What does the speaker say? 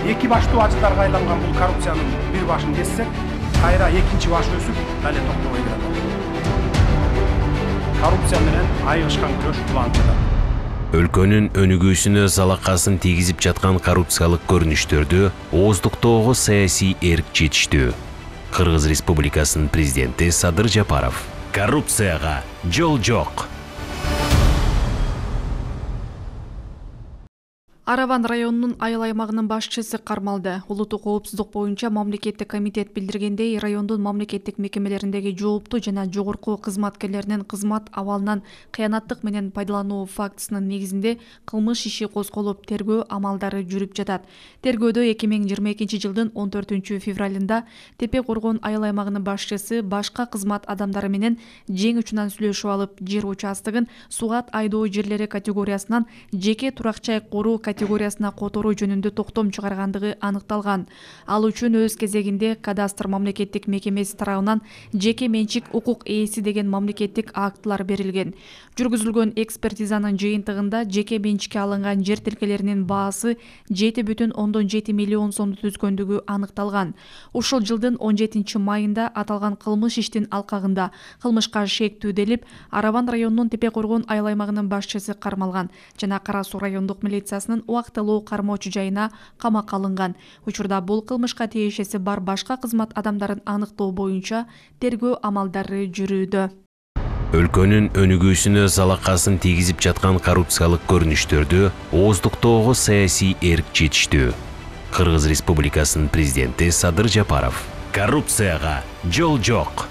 Эки баштуу ажыдарга айланган бул коррупциянын бир башын кессек, кайра экинчи баш өсүп, дале токтобой келет. Коррупция менен айыгышкан күрөш улантылат. Өлкөнүн өнүгүүсүнө залакасын тийгизип жаткан коррупциялык көрүнүштөрдү ооздуктоого саясий эрк жетиштүү. Кыргыз Республикасынын президенти Садыр Жапаров: коррупцияга жол жок. Араван районунун айыл аймагынын башчысы кармалды. Улуттук коопсуздук боюнча мамлекеттик комитет билдиргендей, райондун мамлекеттик мекемелериндеги жооптуу жана жогорку кызматкерлеринин кызмат абалынан кыянаттык менен пайдалануу фактысынын негизинде кылмыш иши козголуп, тергөө амалдары жүрүп жатат. Тергөөдө 2022 жылдын 14 февралында Тепе Коргон айыл аймагынын башчысы башка кызмат адамдары менен жең учунан сүйлөшүп алып, жер участогун сугат айдоо жерлери категориясынан жеке турак-жай коруу категориясына которуу жөнүндө токтом чыгаргандыгы аныкталган. Ал үчүн өз кезегинде кадастр мамлекеттик мекемеси тарабынан жеке менчик укук ээси деген мамлекеттик актылар берилген. Жүргүзүлгөн экспертизанын жыйынтыгында жеке менчикке алынган жер тилкелеринин баасы 7,7 миллион сомду түзгөндүгү аныкталган. Ушул жылдын 17 майында аталган кылмыш иштин алкагында кылмышка шектүүделип, Араван районунун Тепе Коргон айыл аймагынын башчысы кармалган жана Кара Суу райондук милициясынын убактылуу кармоочу жайына камакка алынган. Учурда бул кылмышка тиешеси бар башка кызмат адамдарын аныктоо боюнча тергөө амалдары жүрүүдө. Өлкөнүн өнүгүүсүнө залакасын тийгизип жаткан коррупциялык көрүнүштөрдү ооздуктоого саясий эрк жетиштүү. Кыргыз Республикасынын президенти Садыр Жапаров: коррупцияга жол жок.